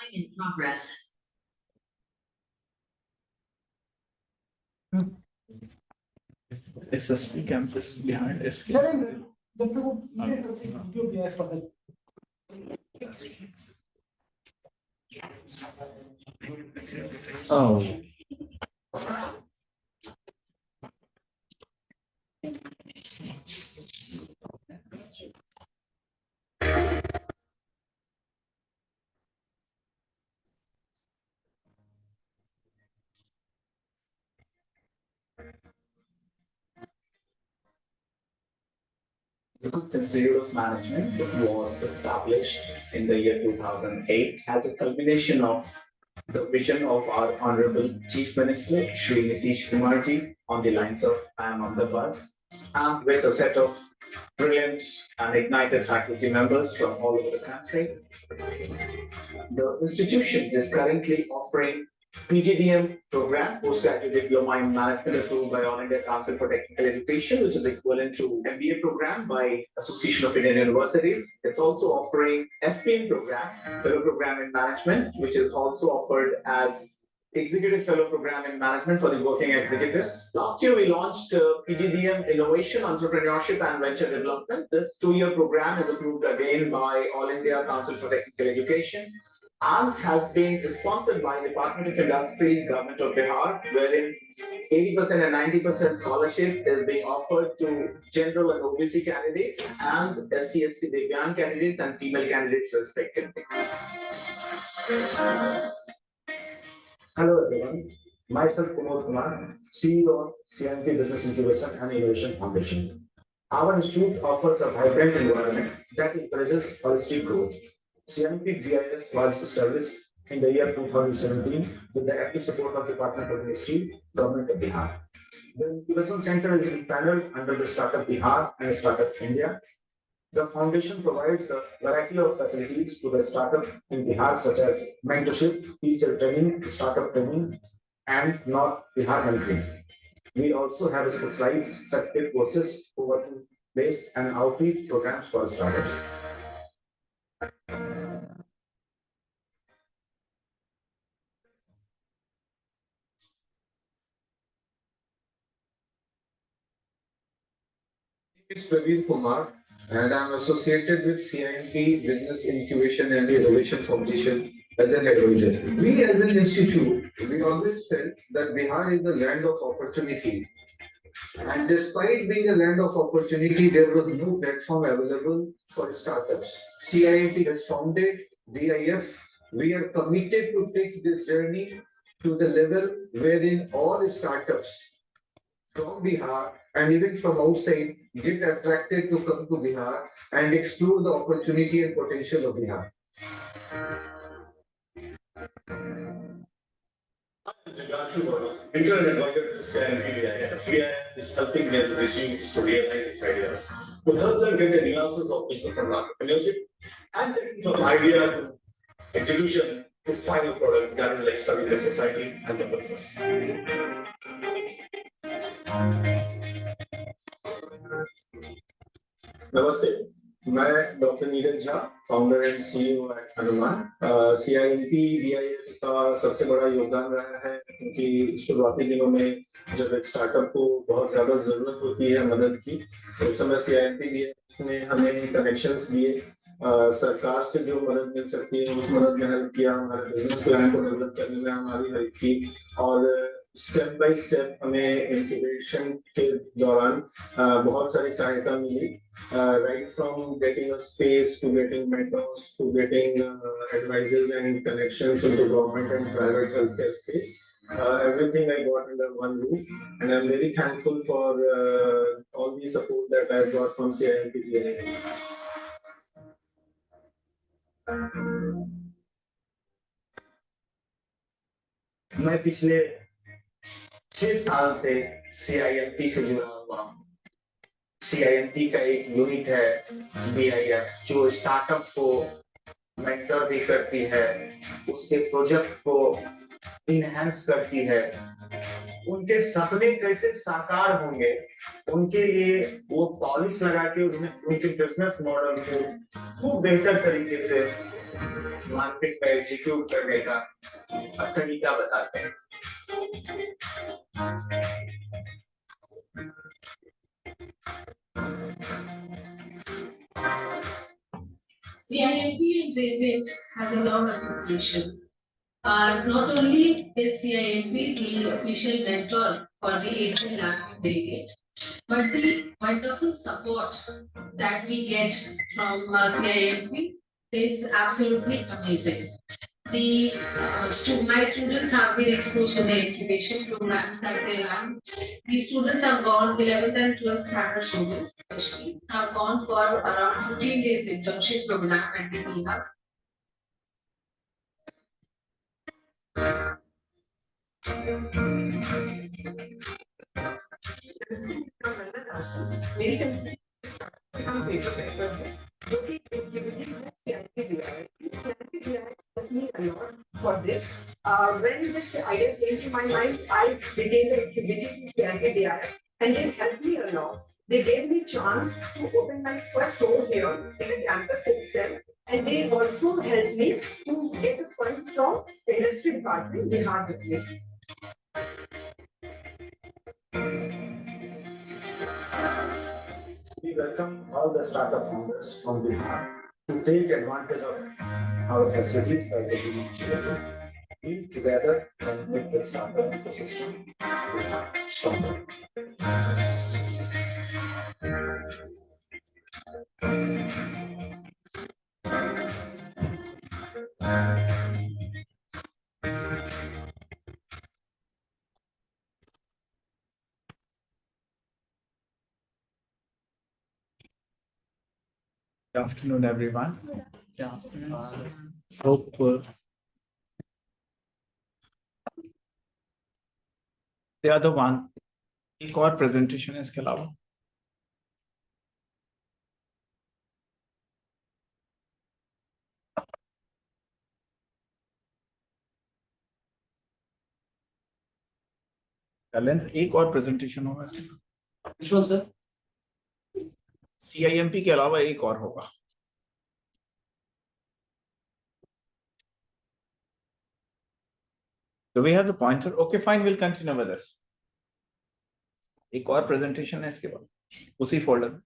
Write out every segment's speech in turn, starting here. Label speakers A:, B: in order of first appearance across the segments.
A: Recording in progress.
B: SSP campus behind SK. Oh.
C: The Institute of Management was established in the year 2008 as a culmination of the vision of our Honorable Chief Minister, Shri Nitish Kumarji, on the lines of I am on the bus, and with a set of brilliant and ignited faculty members from all over the country. The institution is currently offering PGDM program, Postgraduate Diploma in Management, approved by All India Council for Technical Education, which is equivalent to MBA program by Association of Indian Universities. It's also offering FPM program, Fellow Program in Management, which is also offered as Executive Fellow Program in Management for the working executives. Last year, we launched PGDM Innovation, Entrepreneurship and Venture Development. This 2-year program is approved again by All India Council for Technical Education and has been sponsored by Department of Industries, Government of Bihar, wherein 80% and 90% scholarship is being offered to general and OBC candidates and SC/ST Divyang candidates and female candidates respectively.
D: Hello everyone, myself Kumar Kumar, CEO of CIMP Business Incubation and Innovation Foundation. Our institute offers a vibrant environment that encourages holistic growth. CIMP BIF was established in the year 2017 with the active support of Department of Industry, Government of Bihar. The Incubation Center is empaneled under the Startup Bihar and Startup India. The foundation provides a variety of facilities to the startup in Bihar, such as mentorship, PCL training, startup training, and North Bihar mentoring. We also have specialized certificate courses, co-working place, and outreach programs for startups.
E: Is Praveen Kumar, and I'm associated with CIMP Business Incubation and Innovation Foundation as an advisor. We as an institute, we always felt that Bihar is the land of opportunity. And despite being a land of opportunity, there was no platform available for startups. CIMP has founded BIF. We are committed to take this journey to the level wherein all startups from Bihar and even from outside get attracted to come to Bihar and explore the opportunity and potential of Bihar.
F: Internal advisor to CIMP is helping them this youth to realize these ideas, to help them get the nuances of business and entrepreneurship, and taking from idea to execution to final product that is like serving the society and the business.
E: नमस्ते, मैं doctor Neeraj Jha, founder and CEO at Hanuman. CIMP BIF का सबसे बड़ा योगदान रहा है क्योंकि शुरुआती दिनों में जब एक स्टार्टअप को बहुत ज्यादा जरूरत होती है मदद की, तो उस समय सीआईएमपी बीआईएफ ने हमें कनेक्शंस दिए, सरकार से जो मदद मिल सकती है उस मदद में हेल्प किया, हमारे बिजनेस प्लान को डेवलप करने में हमारी हेल्प की और स्टेप बाय स्टेप हमें इंक्यूबेशन के दौरान बहुत सारी सहायता मिली, right from getting a space to getting mentors to getting advices and connections into government and private healthcare space. Everything I got under one roof, and I'm very thankful for all the support that I got from CIMP.
D: मैं पिछले 6 साल से CIMP से जुड़ा हुआ हूँ। CIMP का एक यूनिट है BIF जो स्टार्टअप को मेंटर भी करती है, उसके प्रोजेक्ट को इनहेंस करती है, उनके सपने कैसे साकार होंगे उनके लिए वो पॉलिश लगा के उनके बिजनेस मॉडल को खूब बेहतर तरीके से
C: मार्केट में एग्जीक्यूट करने का तरीका बताते हैं।
A: CIMP and Railway has a long association. Not only is CIMP the official mentor for the Asian Language Delegate, but the wonderful support that we get from CIMP is absolutely amazing. My students have been exposed to the incubation programs that they run. These students have gone, 11th and 12th standard students especially, have gone for around 15 days internship program at the Hub. मेरी company हम paper paper है जो कि activity में CIP दिया है CIP दिया है me a lot for this. When this idea came to my mind, I began the activity in CIP DI and they helped me a lot. They gave me chance to open my first store here in the campus itself, and they also helped me to get a fund from the industry department Bihar with me.
D: We welcome all the startup founders from Bihar to take advantage of our facilities by getting together. We together can make the startup ecosystem stronger.
B: Good afternoon, everyone. Good afternoon. Hope the other one, एक और presentation है इसके अलावा। Nalanda, एक और presentation होगा इसमें। Which was sir? CIMP के अलावा एक और होगा। Do we have the pointer? Okay, fine, we'll continue with this. एक और presentation है इसके बाद, उसी folder में।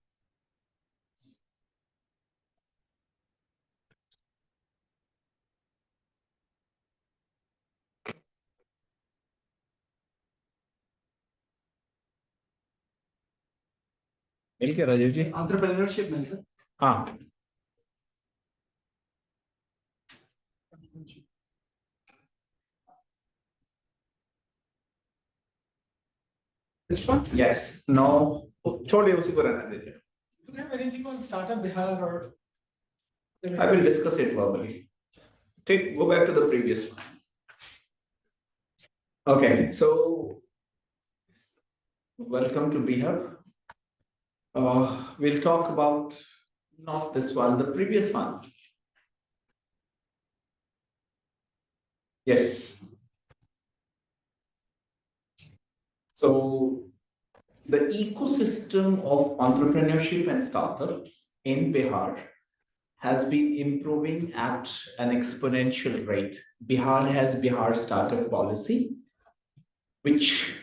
B: मिल के राजीव जी?
G: Entrepreneurship में सर।
B: हाँ। This one? Yes. No. छोड़िए उसी को रहने दीजिए.
G: Do you have anything on startup Bihar or?
B: I will discuss it verbally. Go back to the previous one. Okay, so welcome to Bihar. We'll talk about not this one, the previous one. Yes. So the ecosystem of entrepreneurship and startups in Bihar has been improving at an exponential rate. Bihar has Bihar Startup Policy, which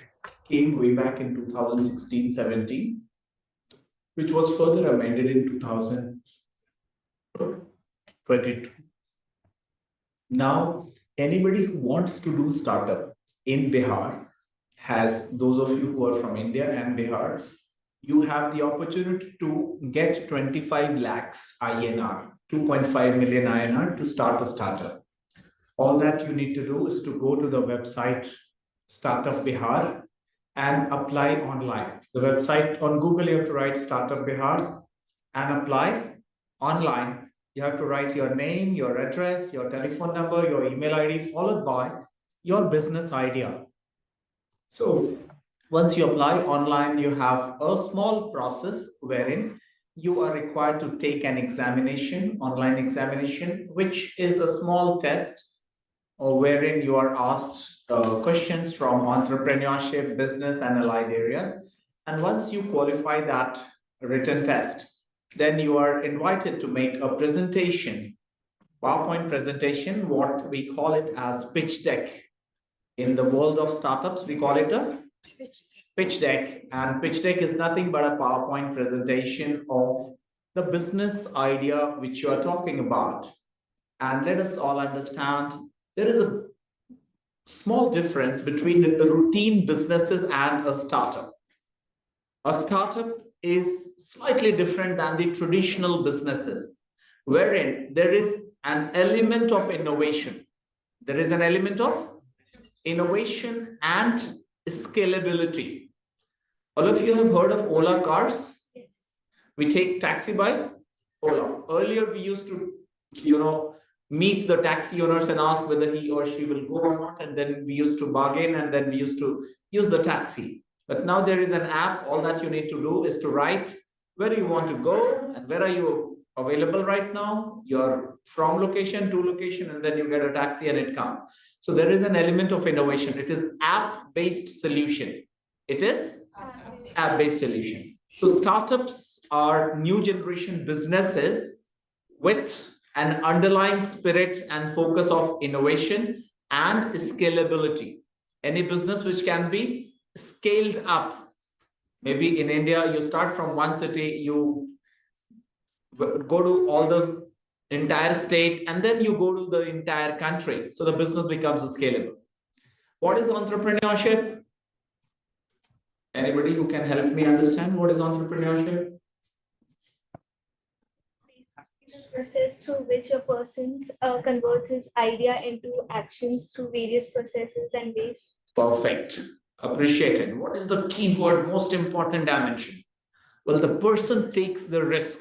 B: came way back in 2016-17, which was further amended in 2022. Now, anybody who wants to do startup in Bihar has, those of you who are from India and Bihar, you have the opportunity to get 25 lakhs INR, 2.5 million INR to start a startup. All that you need to do is to go to the website Startup Bihar and apply online. The website on Google, you have to write Startup Bihar and apply online. You have to write your name, your address, your telephone number, your email ID, followed by your business idea. So once you apply online, you have a small process wherein you are required to take an examination, online examination, which is a small test or wherein you are asked questions from entrepreneurship, business, and allied areas. And once you qualify that written test, then you are invited to make a presentation PowerPoint presentation, what we call it as pitch deck. In the world of startups, we call it a pitch deck. And pitch deck is nothing but a PowerPoint presentation of the business idea which you are talking about. And let us all understand there is a small difference between the routine businesses and a startup. A startup is slightly different than the traditional businesses, wherein there is an element of innovation. There is an element of innovation and scalability. All of you have heard of Ola cars?
A: Yes.
B: We take taxi by Ola. Earlier, we used to, meet the taxi owners and ask whether he or she will go or not. And then we used to bargain and then we used to use the taxi. But now there is an app. All that you need to do is to write where you want to go and where are you available right now. You're from location to location, and then you get a taxi and it comes. So there is an element of innovation. It is app-based solution. It is app-based solution. So startups are new generation businesses with an underlying spirit and focus of innovation and scalability. Any business which can be scaled up. Maybe in India, you start from one city, you go to all the entire state, and then you go to the entire country. So the business becomes scalable. What is entrepreneurship? Anybody who can help me understand what is entrepreneurship?
H: The process through which a person converts his idea into actions through various processes and ways.
B: Perfect. Appreciated. What is the key word, most important dimension? Well, the person takes the risk.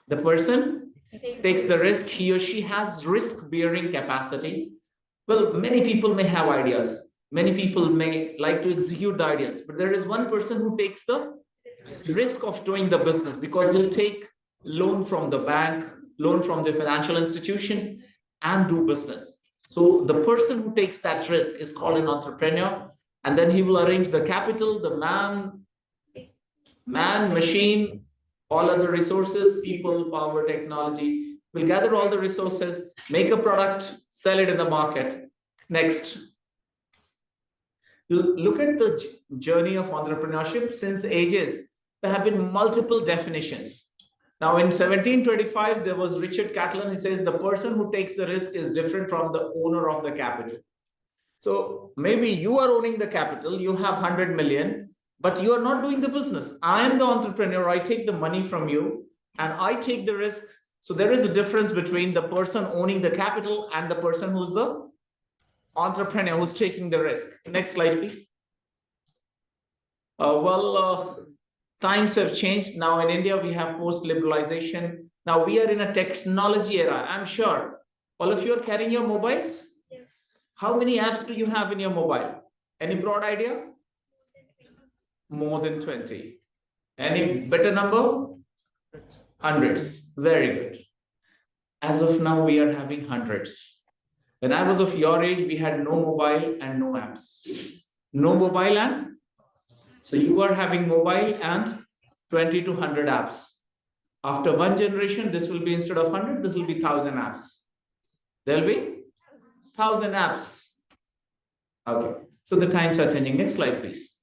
B: The person takes the risk. He or she has risk-bearing capacity. Well, many people may have ideas. Many people may like to execute the ideas, but there is one person who takes the risk of doing the business because he'll take loan from the bank, loan from the financial institutions, and do business. So the person who takes that risk is called an entrepreneur, and then he will arrange the capital, the man, machine, all other resources, people, power, technology, will gather all the resources, make a product, sell it in the market. Next. Look at the journey of entrepreneurship since ages. There have been multiple definitions. Now in 1725, there was Richard Catlin. He says the person who takes the risk is different from the owner of the capital. So maybe you are owning the capital, you have 100 million, but you are not doing the business. I am the entrepreneur. I take the money from you and I take the risk. So there is a difference between the person owning the capital and the person who's the entrepreneur who's taking the risk. Next slide, please. Times have changed. Now in India, we have post-liberalization. Now we are in a technology era. I'm sure all of you are carrying your mobiles.
H: Yes.
B: How many apps do you have in your mobile? Any broad idea? More than 20. Any better number? Hundreds. Very good. As of now, we are having hundreds. When I was of your age, we had no mobile and no apps. No mobile and so you are having mobile and 20 to 100 apps. After one generation, this will be instead of 100, this will be 1,000 apps. There'll be 1,000 apps. Okay, so the times are changing. Next slide, please.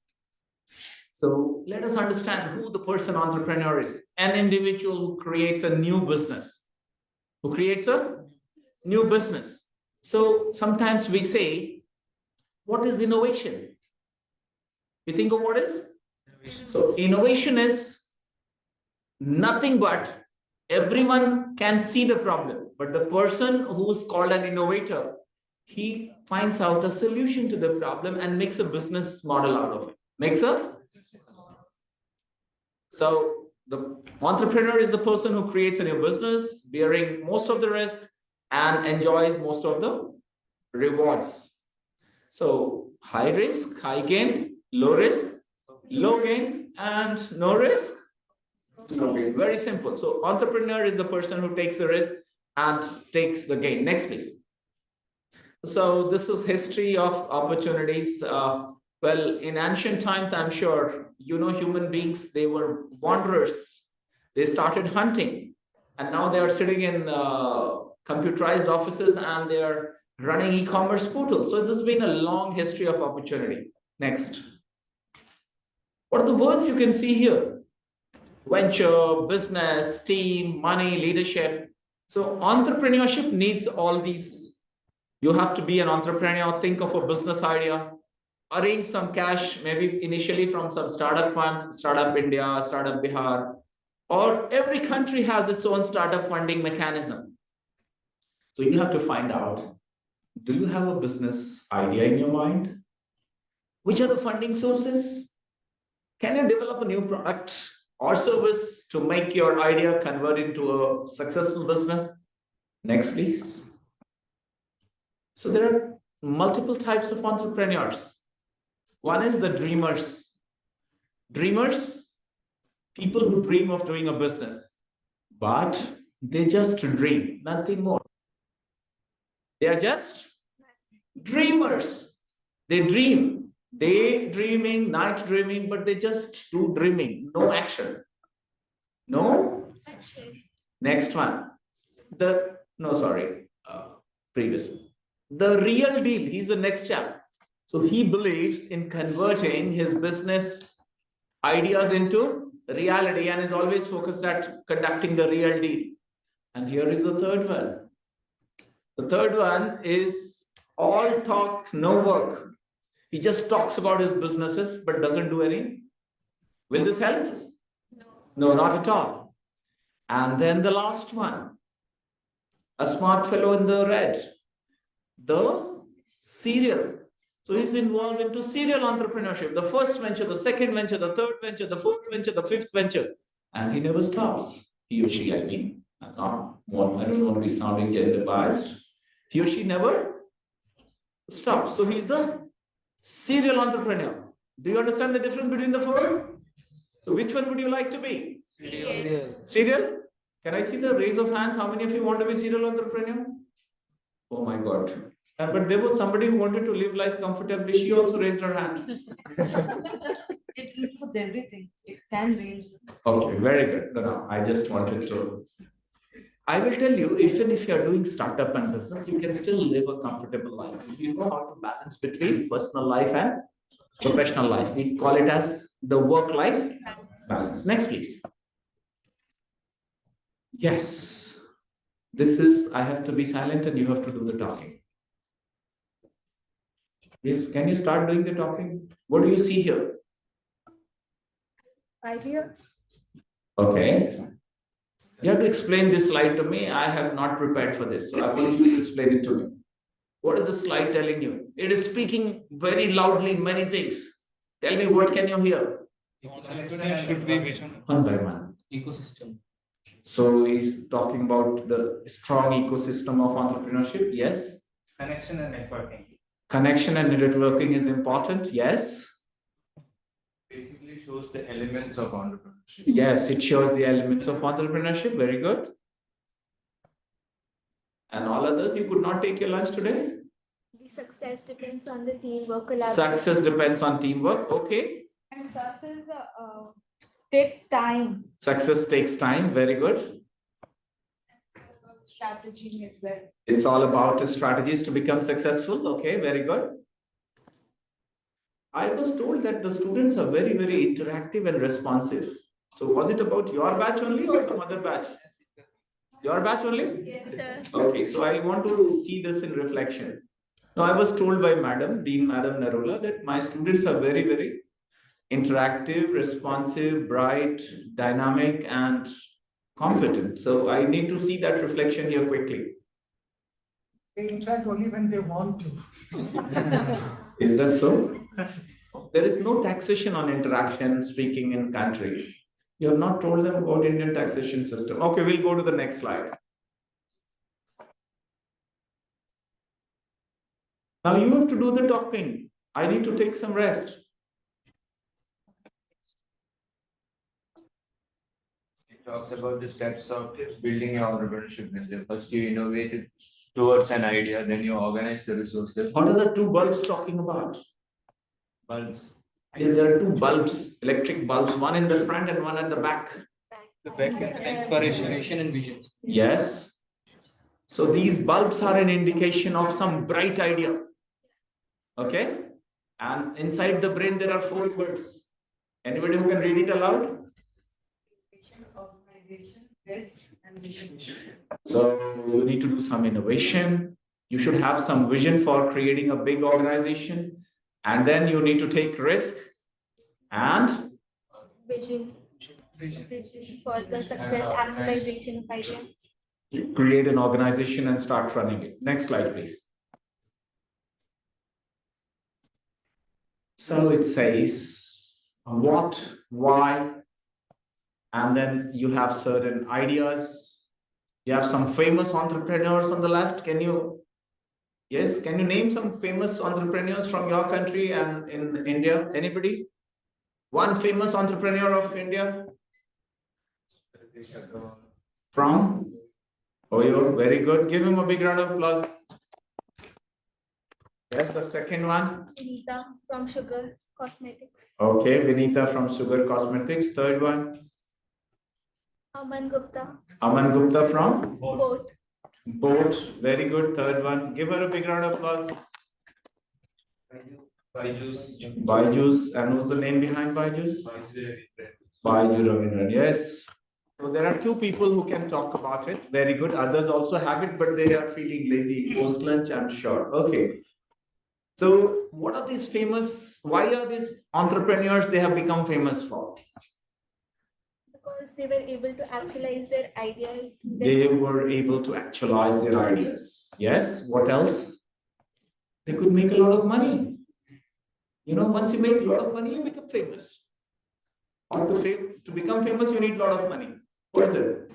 B: So let us understand who the person entrepreneur is. An individual who creates a new business. Who creates a new business. So sometimes we say, what is innovation? You think of what is? So innovation is nothing but everyone can see the problem, but the person who's called an innovator, he finds out a solution to the problem and makes a business model out of it. So the entrepreneur is the person who creates a new business, bearing most of the risk and enjoys most of the rewards. So high risk, high gain, low risk, low gain, and no risk, no gain. Very simple. So entrepreneur is the person who takes the risk and takes the gain. Next, please. So this is history of opportunities. Well, in ancient times, I'm sure, human beings, they were wanderers. They started hunting, and now they are sitting in computerized offices, and they are running e-commerce portals. So there's been a long history of opportunity. Next. What are the words you can see here? Venture, business, team, money, leadership. So entrepreneurship needs all these. You have to be an entrepreneur, think of a business idea, arrange some cash, maybe initially from some startup fund, Startup India, Startup Bihar, or every country has its own startup funding mechanism. So you have to find out, do you have a business idea in your mind? Which are the funding sources? Can you develop a new product or service to make your idea convert into a successful business? Next, please. So there are multiple types of entrepreneurs. One is the dreamers. Dreamers, people who dream of doing a business, but they just dream, nothing more. They are just dreamers. They dream, day dreaming, night dreaming, but they just do dreaming, no action. No? Next one. Previous. The real deal, he's the next chap. So he believes in converting his business ideas into reality and is always focused at conducting the real deal. And here is the third one. The third one is all talk, no work. He just talks about his businesses but doesn't do any. Will this help? No, not at all. And then the last one, a smart fellow in the red, the serial. So he's involved into serial entrepreneurship. The first venture, the second venture, the third venture, the fourth venture, the fifth venture. And he never stops. He or she, I mean. I don't want to be sounding gender biased. He or she never stops. So he's the serial entrepreneur. Do you understand the difference between the four? So which one would you like to be? Serial? Can I see the raise of hands? How many of you want to be serial entrepreneur? Oh my God. But there was somebody who wanted to live life comfortably. She also raised her hand.
I: It includes everything. It can range.
B: Okay, very good. No, I just wanted to. I will tell you, even if you are doing startup and business, you can still live a comfortable life. You know how to balance between personal life and professional life. We call it as the work-life balance. Next, please. Yes. This is, I have to be silent and you have to do the talking. Yes, can you start doing the talking? What do you see here?
H: Idea.
B: Okay. You have to explain this slide to me. I have not prepared for this. So I want you to explain it to me. What is the slide telling you? It is speaking very loudly many things. Tell me, what can you hear?
J: Should be vision.
B: One by one.
J: Ecosystem.
B: So he's talking about the strong ecosystem of entrepreneurship. Yes.
J: Connection and networking.
B: Connection and networking is important. Yes.
J: Basically shows the elements of entrepreneurship.
B: Yes, it shows the elements of entrepreneurship. Very good. And all others, you could not take your lunch today?
H: The success depends on the teamwork collaboration.
B: Success depends on teamwork. Okay.
H: And success takes time.
B: Success takes time. Very good.
H: Strategy as well.
B: It's all about strategies to become successful. Okay, very good. I was told that the students are very, very interactive and responsive. So was it about your batch only or some other batch? Your batch only?
H: Yes, sir.
B: Okay, so I want to see this in reflection. Now, I was told by Dean Madam Narula, that my students are very, very interactive, responsive, bright, dynamic, and competent. So I need to see that reflection here quickly.
G: They interact only when they want to.
B: Is that so? There is no taxation on interaction, speaking in country. You have not told them about Indian taxation system. Okay, we'll go to the next slide. Now you have to do the talking. I need to take some rest.
J: It talks about the steps of building your entrepreneurship venture. First, you innovate it towards an idea, then you organize the resources.
B: What are the two bulbs talking about?
J: Bulbs.
B: Yeah, there are two bulbs, electric bulbs, one in the front and one at the back.
J: The back inspiration and visions.
B: Yes. So these bulbs are an indication of some bright idea. Okay? And inside the brain, there are 4 words. Anybody who can read it aloud?
I: Organization, rest, and vision.
B: So you need to do some innovation. You should have some vision for creating a big organization. And then you need to take risk and
H: Vision. Vision for the success actualization of idea.
B: create an organization and start running it. Next slide, please. So it says what, why, and then you have certain ideas. You have some famous entrepreneurs on the left. Can you name some famous entrepreneurs from your country and in India? Anybody? One famous entrepreneur of India? From? Oh, you're very good. Give him a big round of applause. Yes, the second one.
H: Vinita from Sugar Cosmetics.
B: Okay, Vinita from Sugar Cosmetics. Third one.
H: Aman Gupta.
B: Aman Gupta from?
H: Boat.
B: Boat. Very good. Third one. Give her a big round of applause. Byju's. And who's the name behind Byju's? Byju Ravindran. Yes. So there are 2 people who can talk about it. Very good. Others also have it, but they are feeling lazy. Post lunch, I'm sure. Okay. So what are these famous? Why are these entrepreneurs they have become famous for?
H: Because they were able to actualize their ideas.
B: They were able to actualize their ideas. Yes. What else? They could make a lot of money. You know, once you make a lot of money, you become famous. Or to become famous, you need a lot of money. What is it?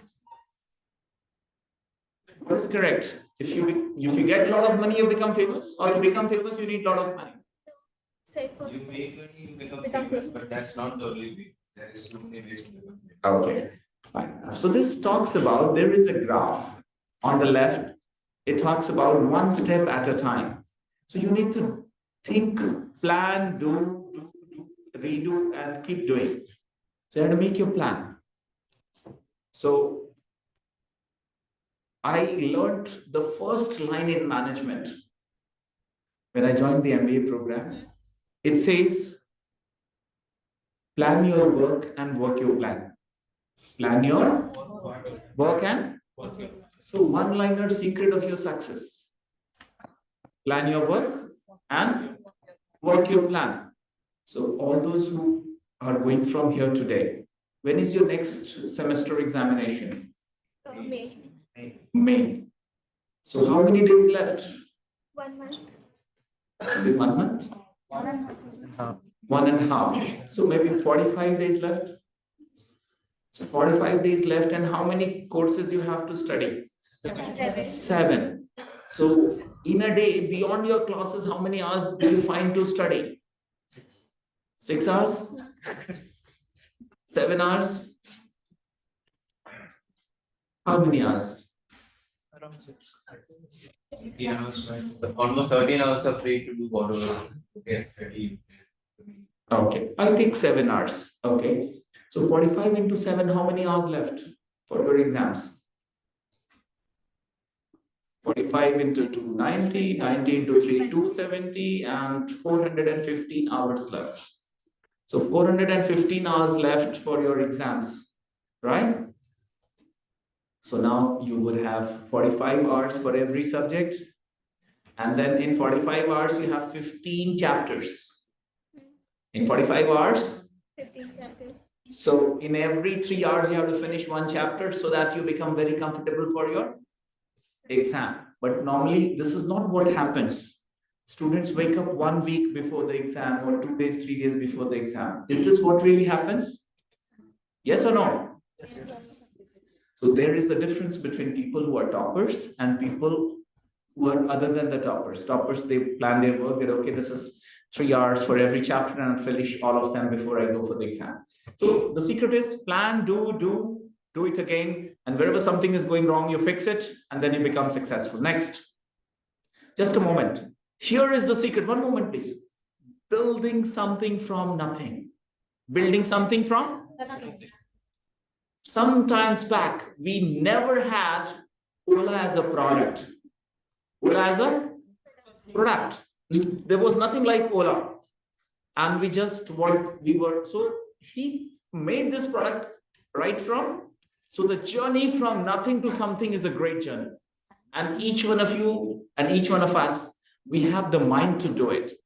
B: What is correct? If you get a lot of money, you become famous, or you become famous, you need a lot of money.
H: Say first.
J: You make money, you become famous, but that's not the only way. There is so many ways to become famous.
B: Okay, fine. So this talks about, there is a graph on the left. It talks about one step at a time. So you need to think, plan, do, redo, and keep doing. So you have to make your plan. So I learned the first line in management when I joined the MBA program. It says, plan your work and work your plan. Plan your work and work your plan. So one-liner secret of your success. Plan your work and work your plan. So all those who are going from here today, when is your next semester examination?
H: May.
B: May. So how many days left?
H: 1 month.
B: Maybe 1 month? 1.5. So maybe 45 days left. So 45 days left, and how many courses you have to study? 7. So in a day, beyond your classes, how many hours do you find to study? 6 hours? 7 hours? How many hours?
J: Around 6. 13 hours, almost 13 hours are free to do whatever you can study.
B: Okay, I take 7 hours. Okay, so 45 into 7, how many hours left for your exams? 45 into 2, 90, 90 into 3, 270, and 415 hours left. So 415 hours left for your exams, right? So now you would have 45 hours for every subject. And then in 45 hours, you have 15 chapters. In 45 hours?
H: 15 chapters.
B: So in every 3 hours, you have to finish 1 chapter so that you become very comfortable for your exam. But normally, this is not what happens. Students wake up 1 week before the exam or 2 days, 3 days before the exam. Is this what really happens? Yes or no?
H: Yes.
B: So there is a difference between people who are toppers and people who are other than the toppers. Toppers, they plan their work, that okay, this is 3 hours for every chapter and I'll finish all of them before I go for the exam. So the secret is plan, do it again. And wherever something is going wrong, you fix it and then you become successful. Next. Just a moment. Here is the secret. One moment, please. Building something from nothing. Building something from?
H: Nothing.
B: Sometimes back, we never had Ola as a product. Ola as a product. There was nothing like Ola. And we just so he made this product right from, so the journey from nothing to something is a great journey. And each one of you and each one of us, we have the mind to do it.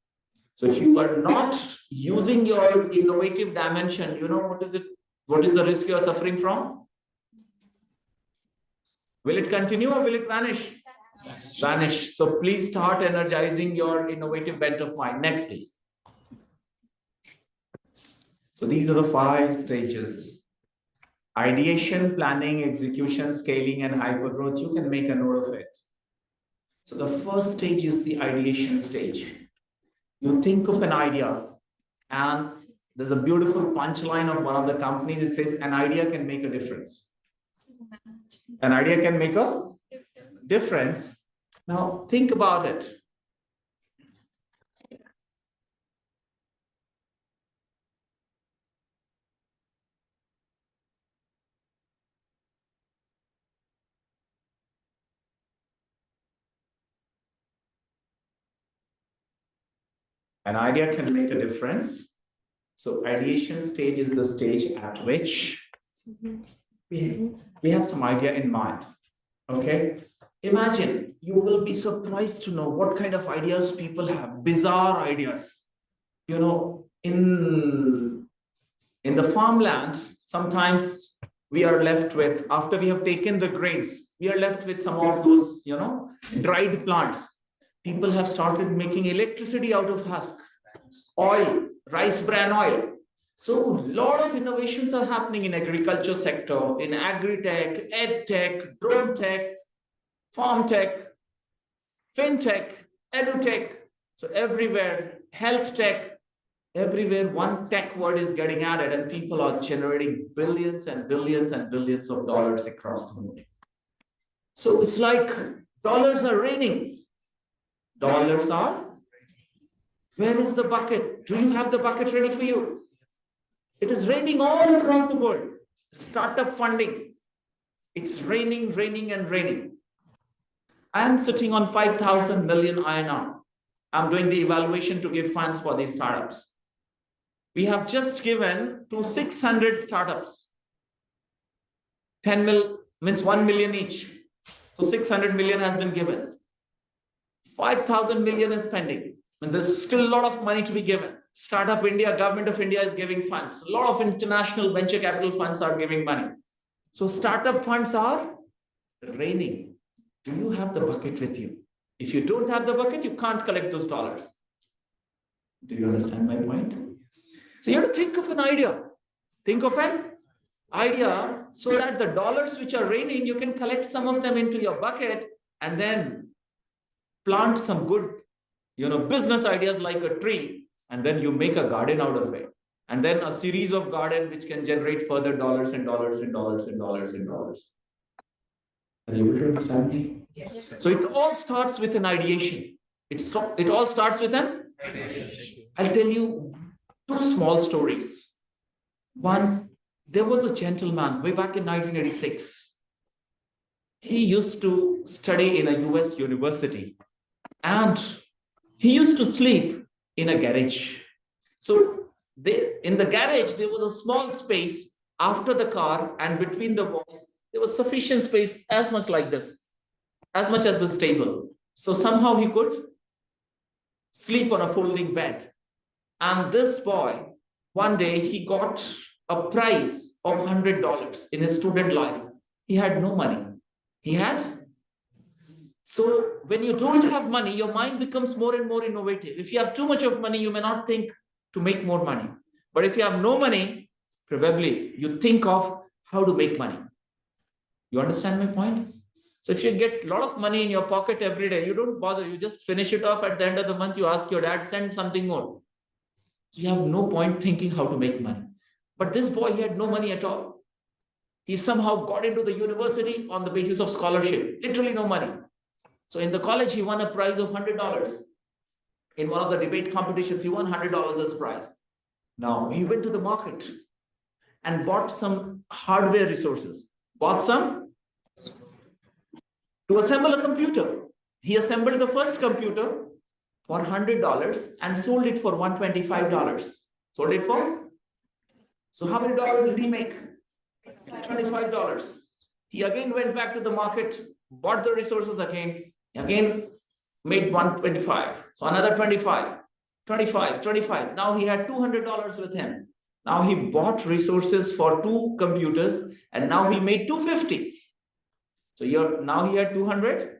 B: So if you are not using your innovative dimension, you know what is it? What is the risk you are suffering from? Will it continue or will it vanish? Vanish. So please start energizing your innovative bent of mind. Next, please. So these are the 5 stages. Ideation, planning, execution, scaling, and hypergrowth. You can make a note of it. So the first stage is the ideation stage. You think of an idea, and there's a beautiful punchline of one of the companies. It says, an idea can make a difference. An idea can make a difference. Now, think about it. An idea can make a difference. So ideation stage is the stage at which we have some idea in mind. Okay. Imagine, you will be surprised to know what kind of ideas people have. Bizarre ideas. You know, in the farmland, sometimes we are left with, after we have taken the grains, we are left with some of those, dried plants. People have started making electricity out of husk, oil, rice bran oil. So a lot of innovations are happening in agriculture sector, in agri-tech, ed-tech, drone tech, farm tech, fintech, edu-tech. So everywhere, health tech, everywhere one tech word is getting added and people are generating billions and billions and billions of dollars across the world. So it's like dollars are raining. Dollars are? Where is the bucket? Do you have the bucket ready for you? It is raining all across the world. Startup funding. It's raining, raining, and raining. I am sitting on 5,000 million INR. I'm doing the evaluation to give funds for these startups. We have just given to 600 startups. 10 mil means 1 million each. So 600 million has been given. 5,000 million is pending. And there's still a lot of money to be given. Startup India, Government of India is giving funds. A lot of international venture capital funds are giving money. So startup funds are raining. Do you have the bucket with you? If you don't have the bucket, you can't collect those dollars. Do you understand my point? So you have to think of an idea. Think of an idea so that the dollars which are raining, you can collect some of them into your bucket and then plant some good, business ideas like a tree, and then you make a garden out of it. And then a series of garden which can generate further dollars and dollars and dollars and dollars and dollars. Are you able to understand me?
I: Yes.
B: So it all starts with an ideation. It all starts with an ideation. I'll tell you 2 small stories. One, there was a gentleman way back in 1986. He used to study in a US university and he used to sleep in a garage. So in the garage, there was a small space after the car, and between the walls, there was sufficient space as much like this, as much as this table. So somehow he could sleep on a folding bed. And this boy, one day he got a prize of $100 in his student life. He had no money. So when you don't have money, your mind becomes more and more innovative. If you have too much of money, you may not think to make more money. But if you have no money, probably you think of how to make money. You understand my point? So if you get a lot of money in your pocket every day, you don't bother. You just finish it off at the end of the month. You ask your dad, send something more. So you have no point thinking how to make money. But this boy, he had no money at all. He somehow got into the university on the basis of scholarship. Literally no money. So in the college, he won a prize of $100. In one of the debate competitions, he won $100 as prize. Now, he went to the market and bought some hardware resources. Bought some to assemble a computer. He assembled the first computer for $100 and sold it for $125. Sold it for? So how many dollars did he make? $25. He again went back to the market, bought the resources again made 125. So another 25, 25, 25. Now he had $200 with him. Now he bought resources for 2 computers and now he made 250. So now he had 200.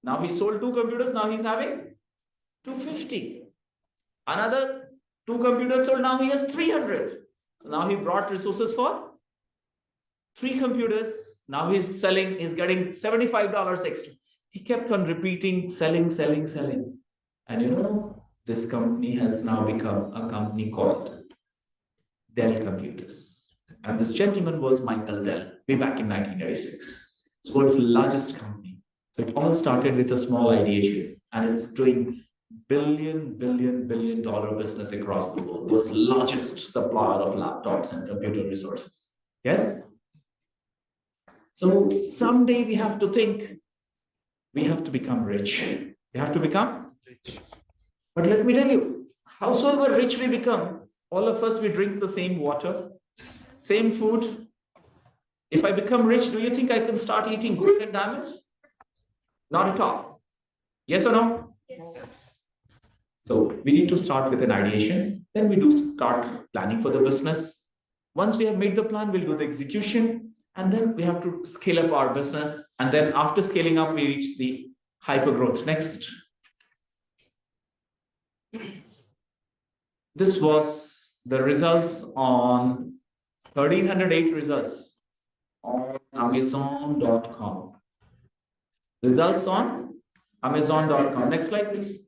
B: Now he sold 2 computers. Now he's having 250. Another 2 computers sold. Now he has 300. So now he brought resources for 3 computers. Now he's getting $75 extra. He kept on repeating, selling. And this company has now become a company called Dell Computers. And this gentleman was Michael Dell, way back in 1986. It's the world's largest company. So it all started with a small ideation, and it's doing billion dollar business across the world. World's largest supplier of laptops and computer resources. Yes? So someday we have to think, we have to become rich. We have to become rich. But let me tell you, howsoever rich we become, all of us, we drink the same water, same food. If I become rich, do you think I can start eating gold and diamonds? Not at all. Yes or no?
H: Yes.
B: So we need to start with an ideation. Then we do start planning for the business. Once we have made the plan, we'll do the execution. And then we have to scale up our business. And then after scaling up, we reach the hyper growth. Next. This was the results on 1308 results on Amazon.com. Results on Amazon.com. Next slide, please.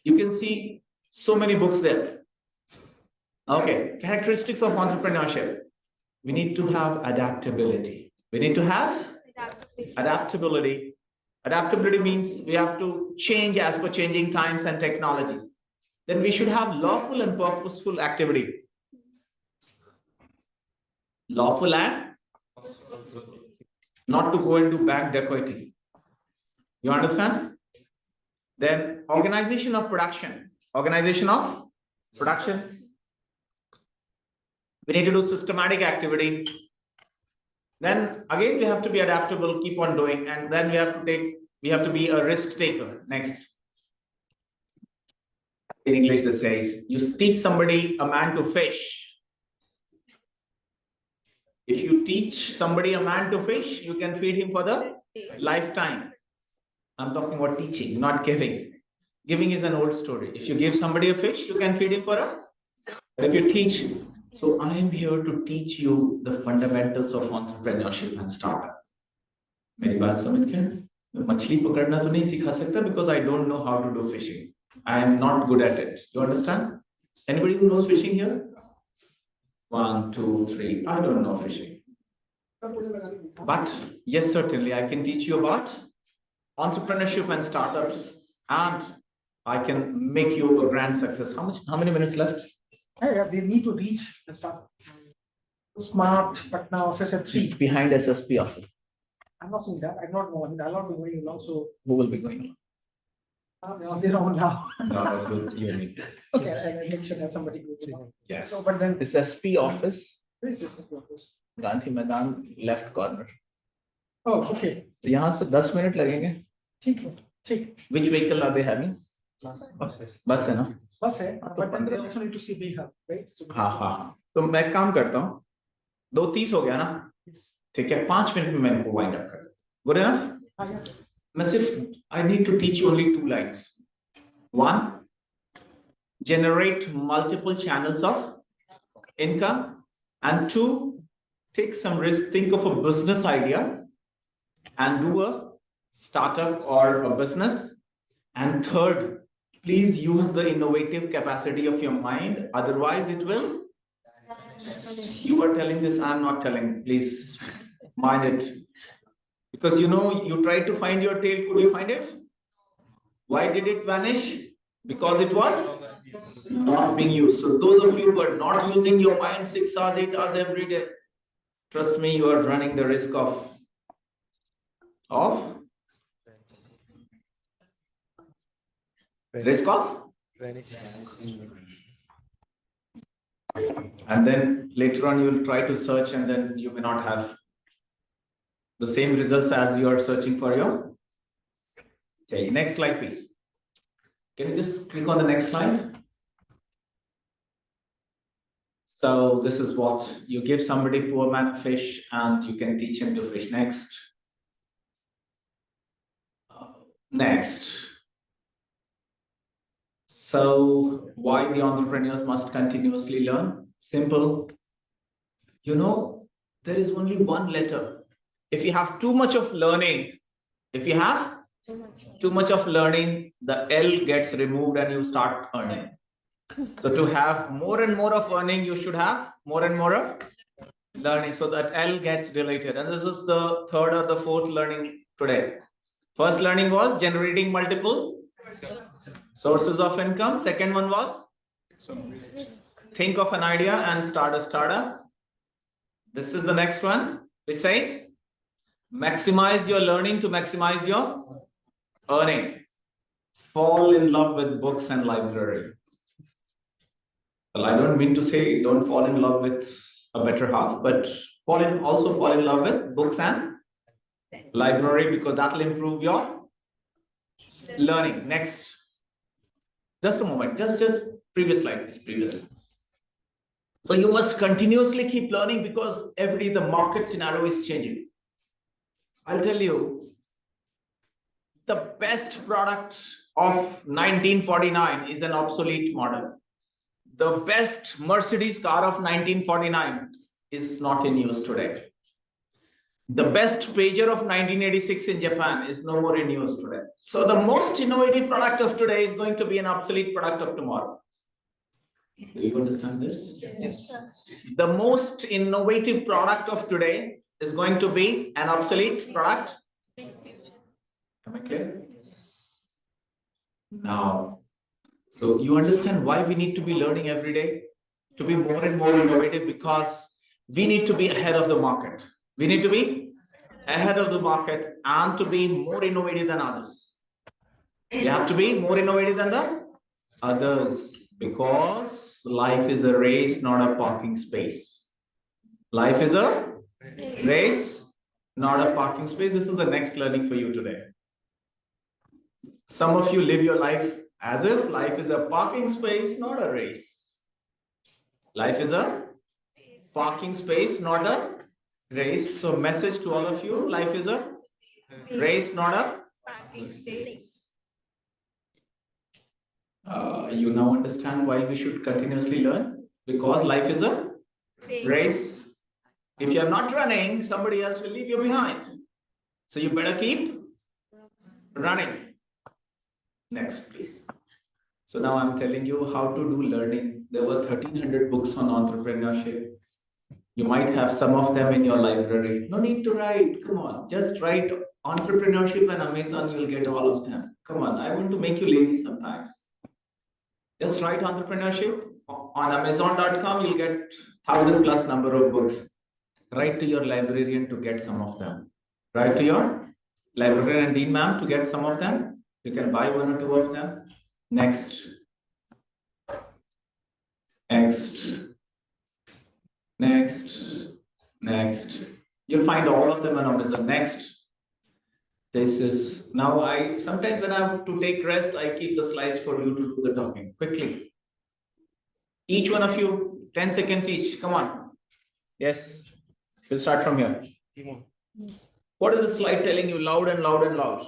B: You can see so many books there. Okay, characteristics of entrepreneurship. We need to have adaptability. We need to have adaptability. Adaptability means we have to change as per changing times and technologies. Then we should have lawful and purposeful activity. Lawful and not to go and do bank dacoity. You understand? Then organization of production. Organization of production. We need to do systematic activity. Then again, we have to be adaptable, keep on doing, and then we have to be a risk taker. Next. In English, this says, you teach somebody, a man, to fish. If you teach somebody, a man, to fish, you can feed him for the lifetime. I'm talking about teaching, not giving. Giving is an old story. If you give somebody a fish, you can feed him for a. If you teach, so I am here to teach you the fundamentals of entrepreneurship and startup. मेरी बात समझ गए? मछली पकड़ना तो नहीं सिखा सकता because I don't know how to do fishing. I am not good at it. You understand? Anybody who knows fishing here? 1, 2, 3. I don't know fishing. But yes, certainly I can teach you about entrepreneurship and startups, and I can make you a grand success. How many minutes left?
G: Yeah, we need to reach the start. Smart Patna office at 3.
B: Behind SSP office.
G: I'm not seeing that. I'm not going. I'll not be going along. So
B: Who will be going?
G: they're on their own now.
B: No, you need.
G: Okay, I make sure that somebody goes along.
B: Yes.
G: So, but then
B: This SP office,
G: where is this office?
B: Gandhi Maidan, left corner.
G: Oh, okay.
B: तो यहाँ से 10 minute लगेंगे.
G: ठीक है, ठीक.
B: Which vehicle are they having? बस है ना?
G: बस है, but then they also need to see big hub, right? So
B: हाँ. तो मैं एक काम करता हूँ. 2:30 हो गया ना? ठीक है, 5 मिनट में मैं इनको वाइंड अप कर दूँ. Good enough?
G: हाँ, yeah.
B: मैं सिर्फ I need to teach you only 2 lines. 1, generate multiple channels of income, and 2, take some risk, think of a business idea and do a startup or a business. And 3rd, please use the innovative capacity of your mind, otherwise it will. You are telling this, I'm not telling, please mind it. Because you tried to find your tail, could you find it? Why did it vanish? Because it was not being used. So those of you who are not using your mind 6 hours, 8 hours every day, trust me, you are running the risk of Risk of? And then later on, you'll try to search, and then you may not have the same results as you are searching for your. Okay, next slide, please. Can you just click on the next slide? So this is what you give somebody, poor man, a fish, and you can teach him to fish. Next. Next. So why the entrepreneurs must continuously learn? Simple. There is only one letter. If you have too much of learning, if you have too much of learning, the L gets removed and you start earning. So to have more and more of earning, you should have more and more of learning. So that L gets deleted. And this is the third or the fourth learning today. First learning was generating multiple sources of income. Second one was think of an idea and start a startup. This is the next one, which says maximize your learning to maximize your earning. Fall in love with books and library. Well, I don't mean to say don't fall in love with a better half, but also fall in love with books and library, because that will improve your learning. Next. Just a moment. Just previous slide, please. Previous slide. So you must continuously keep learning, because every day the market scenario is changing. I'll tell you, the best product of 1949 is an obsolete model. The best Mercedes car of 1949 is not in use today. The best pager of 1986 in Japan is no more in use today. So the most innovative product of today is going to be an obsolete product of tomorrow. Do you understand this?
H: Yes.
B: The most innovative product of today is going to be an obsolete product. Am I clear? Now, so you understand why we need to be learning every day, to be more and more innovative, because we need to be ahead of the market. We need to be ahead of the market and to be more innovative than others. You have to be more innovative than the others, because life is a race, not a parking space. Life is a race, not a parking space. This is the next learning for you today. Some of you live your life as if life is a parking space, not a race. Life is a parking space, not a race. So message to all of you, life is a race, not a you now understand why we should continuously learn, because life is a race. If you are not running, somebody else will leave you behind. So you better keep running. Next, please. So now I'm telling you how to do learning. There were 1,300 books on entrepreneurship. You might have some of them in your library. No need to write. Come on, just write entrepreneurship and Amazon. You'll get all of them. Come on, I want to make you lazy sometimes. Just write entrepreneurship on Amazon.com. You'll get 1,000+ number of books. Write to your librarian to get some of them. Write to your librarian and dean ma'am to get some of them. You can buy one or two of them. Next. Next. Next. Next. You'll find all of them on Amazon. Next. This is now sometimes when I have to take rest, I keep the slides for you to do the talking quickly. Each one of you, 10 seconds each. Come on. Yes. We'll start from here.
H: Yes.
B: What is the slide telling you loud and loud and loud?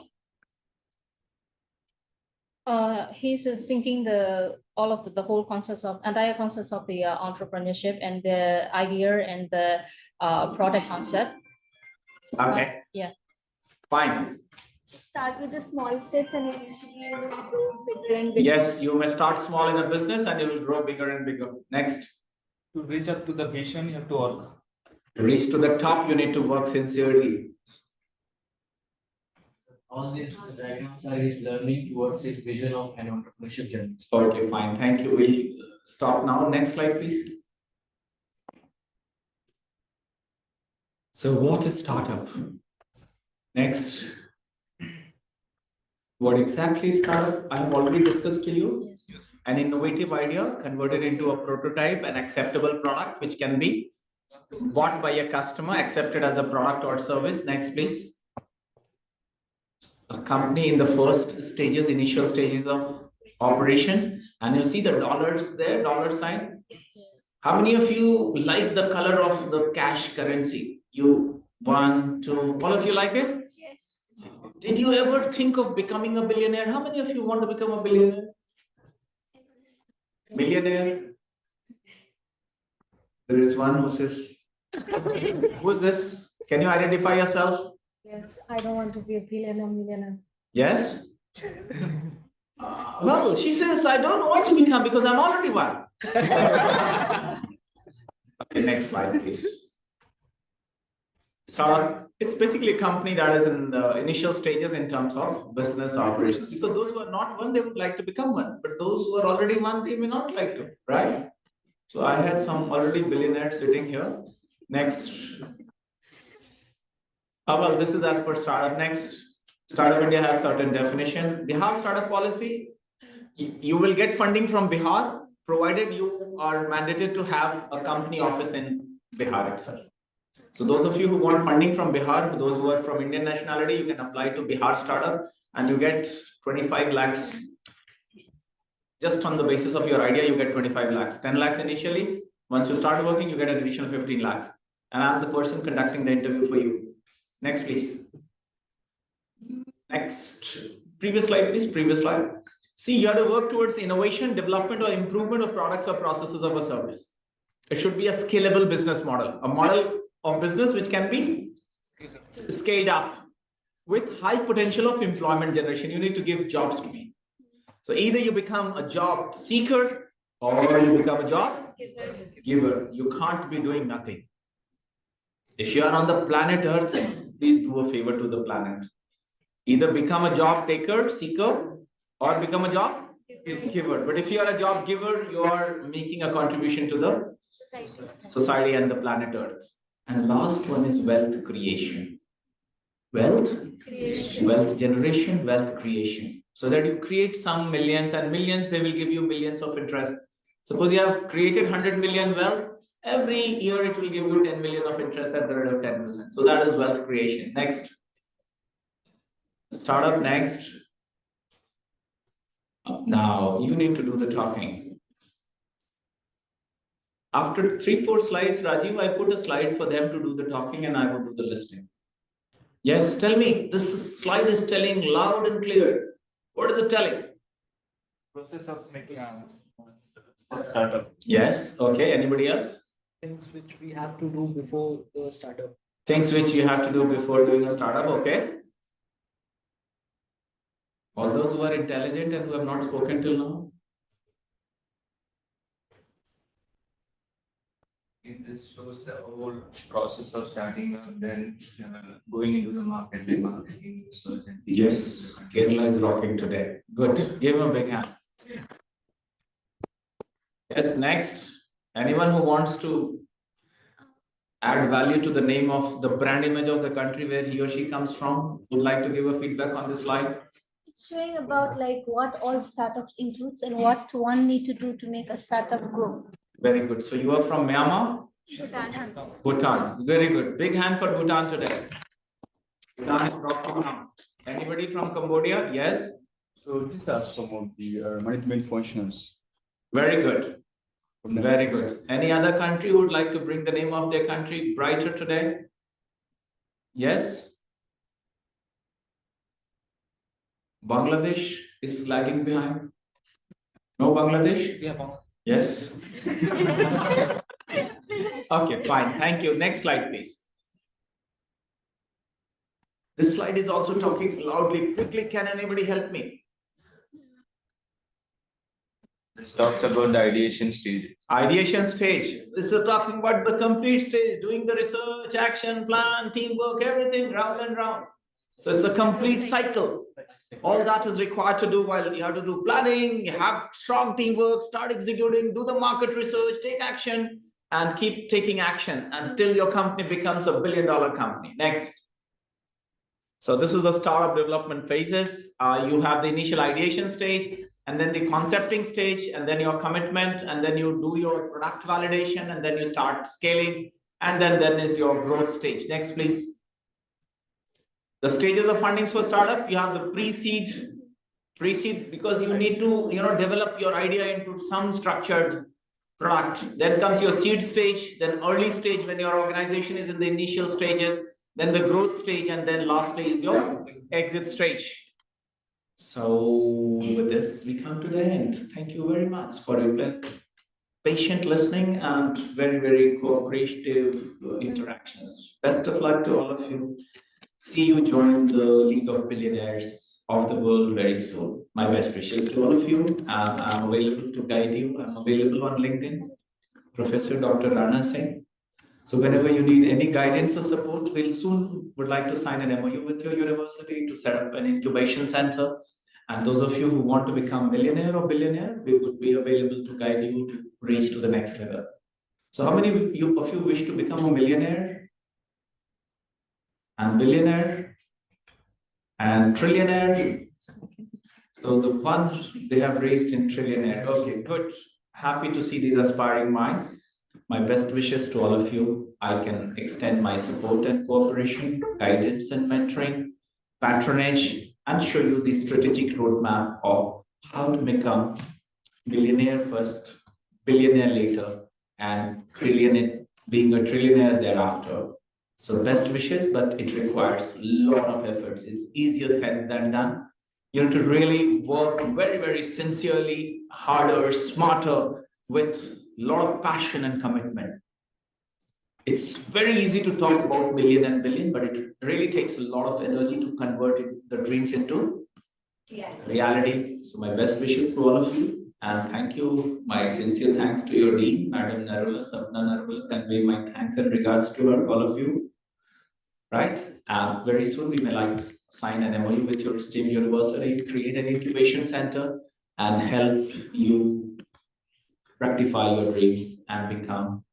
K: He's thinking the whole concepts of entire concepts of the entrepreneurship and the idea and the product concept.
B: Okay.
K: Yeah.
B: Fine.
H: Start with the small steps and eventually you will grow bigger and bigger.
B: Yes, you may start small in a business and you will grow bigger and bigger. Next.
L: To reach up to the vision, you have to work.
B: To reach to the top, you need to work sincerely.
J: All these diagrams are his learning towards his vision of an entrepreneurship journey.
B: Okay, fine. Thank you. We'll stop now. Next slide, please. So what is startup? Next. What exactly is startup? I have already discussed to you.
K: Yes.
B: An innovative idea converted into a prototype, an acceptable product which can be bought by a customer, accepted as a product or service. Next, please. A company in the first stages, initial stages of operations, and you see the dollars there, dollar sign. How many of you like the color of the cash currency? You, one, two, all of you like it?
H: Yes.
B: Did you ever think of becoming a billionaire? How many of you want to become a billionaire? Millionaire? There is one who says, who's this? Can you identify yourself?
M: Yes, I don't want to be a billionaire, millionaire.
B: Yes? Well, she says, I don't want to become because I'm already one. Okay, next slide, please. Startup, it's basically a company that is in the initial stages in terms of business operations. Because those who are not one, they would like to become one. But those who are already one, they may not like to, right? So I had some already billionaires sitting here. Next. Well, this is as per startup. Next, Startup India has certain definition. Bihar startup policy, you will get funding from Bihar, provided you are mandated to have a company office in Bihar itself. So those of you who want funding from Bihar, those who are from Indian nationality, you can apply to Bihar startup and you get 25 lakhs. Just on the basis of your idea, you get 25 lakhs. 10 lakhs initially. Once you start working, you get an additional 15 lakhs. And I'm the person conducting the interview for you. Next, please. Next. Previous slide, please. Previous slide. See, you have to work towards innovation, development, or improvement of products or processes of a service. It should be a scalable business model, a model of business which can be scaled up with high potential of employment generation. You need to give jobs to me. So either you become a job seeker or you become a job giver. You can't be doing nothing. If you are on the planet Earth, please do a favor to the planet. Either become a job taker, seeker, or become a job giver. But if you are a job giver, you are making a contribution to the society and the planet Earth. And last one is wealth creation. Wealth generation, wealth creation. So that you create some millions and millions, they will give you millions of interest. Suppose you have created 100 million wealth, every year it will give you 10 million of interest at the rate of 10%. So that is wealth creation. Next. Startup next. Now you need to do the talking. After 3-4 slides, Rajiv, I put a slide for them to do the talking and I will do the listening. Yes, tell me, this slide is telling loud and clear. What is it telling?
L: Process of making a startup.
B: Yes, okay. Anybody else?
G: Things which we have to do before the startup.
B: Things which you have to do before doing a startup, okay? All those who are intelligent and who have not spoken till now?
J: This shows the whole process of starting up, then going into the market, then marketing, research, and
B: Yes, Kerala is rocking today. Good. Give him a big hand. Yes, next. Anyone who wants to add value to the name of the brand image of the country where he or she comes from would like to give a feedback on this slide?
M: It's showing about like what all startups includes and what one need to do to make a startup grow.
B: Very good. So you are from Myanmar?
H: Bhutan.
B: Bhutan. Very good. Big hand for Bhutan today. Bhutan is rocking now. Anybody from Cambodia? Yes?
N: So these are some of the management functions.
B: Very good. Very good. Any other country who would like to bring the name of their country brighter today? Yes? Bangladesh is lagging behind. No Bangladesh?
L: Yeah, Bangladesh.
B: Yes. Okay, fine. Thank you. Next slide, please. This slide is also talking loudly. Quickly, can anybody help me?
J: This talks about the ideation stage.
B: Ideation stage. This is talking about the complete stage, doing the research, action, plan, teamwork, everything round and round. So it's a complete cycle. All that is required to do while you have to do planning, you have strong teamwork, start executing, do the market research, take action, and keep taking action until your company becomes a $1 billion company. Next. So this is the startup development phases. You have the initial ideation stage, and then the concepting stage, and then your commitment, and then you do your product validation, and then you start scaling, and then is your growth stage. Next, please. The stages of fundings for startup, you have the pre-seed because you need to develop your idea into some structured product. Then comes your seed stage, then early stage when your organization is in the initial stages, then the growth stage, and then lastly is your exit stage. So with this, we come to the end. Thank you very much for your patient listening and very, very cooperative interactions. Best of luck to all of you. See you join the League of Billionaires of the world very soon. My best wishes to all of you. I'm available to guide you. I'm available on LinkedIn, Professor Dr. Rana Singh. So whenever you need any guidance or support, we'll soon would like to sign an MOU with your university to set up an incubation center. And those of you who want to become millionaire or billionaire, we would be available to guide you to reach to the next level. So how many of you wish to become a millionaire and billionaire and trillionaire? So the funds they have raised in trillionaire. Okay, good. Happy to see these aspiring minds. My best wishes to all of you. I can extend my support and cooperation, guidance and mentoring, patronage, and show you the strategic roadmap of how to become millionaire first, billionaire later, and being a trillionaire thereafter. So best wishes, but it requires a lot of efforts. It's easier said than done. You have to really work very, very sincerely, harder, smarter, with a lot of passion and commitment. It's very easy to talk about million and billion, but it really takes a lot of energy to convert the dreams into reality. So my best wishes to all of you. And thank you. My sincere thanks to your dean, Madam Narula, Sapna Narula. Convey my thanks and regards to her, all of you. Right? And very soon we may like to sign an MOU with your esteemed university, create an incubation center, and help you rectify your dreams and become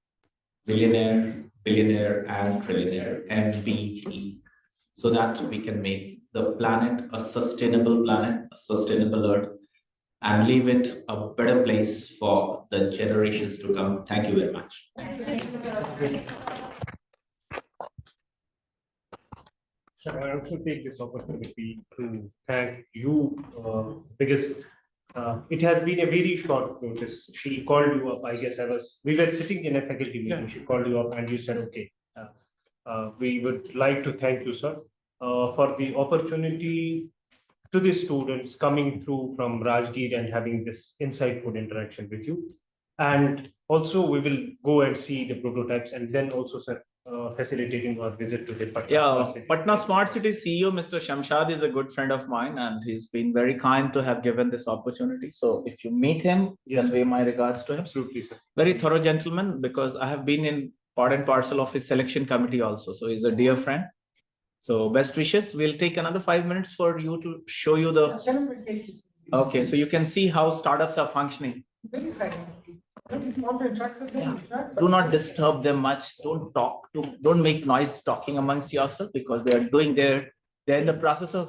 B: millionaire, billionaire, and trillionaire, MBE, so that we can make the planet a sustainable Earth, and leave it a better place for the generations to come. Thank you very much.
O: So I also take this opportunity to thank you because it has been a very short notice. She called you up. I guess we were sitting in a faculty meeting. Yeah. She called you up and you said, okay, we would like to thank you, sir, for the opportunity to the students coming through from Rajgir and having this insightful interaction with you. And also we will go and see the prototypes and then also, sir, facilitating our visit to the
B: Patna Smart City CEO, Mr. Shamshad, is a good friend of mine, and he's been very kind to have given this opportunity. So if you meet him, convey my regards to him.
O: Absolutely, sir.
B: Very thorough gentleman, because I have been in part and parcel of his selection committee also. So he's a dear friend. So best wishes. We'll take another 5 minutes for you to show you the. Okay, so you can see how startups are functioning. Do not disturb them much. Don't make noise talking amongst yourself, because they're in the process of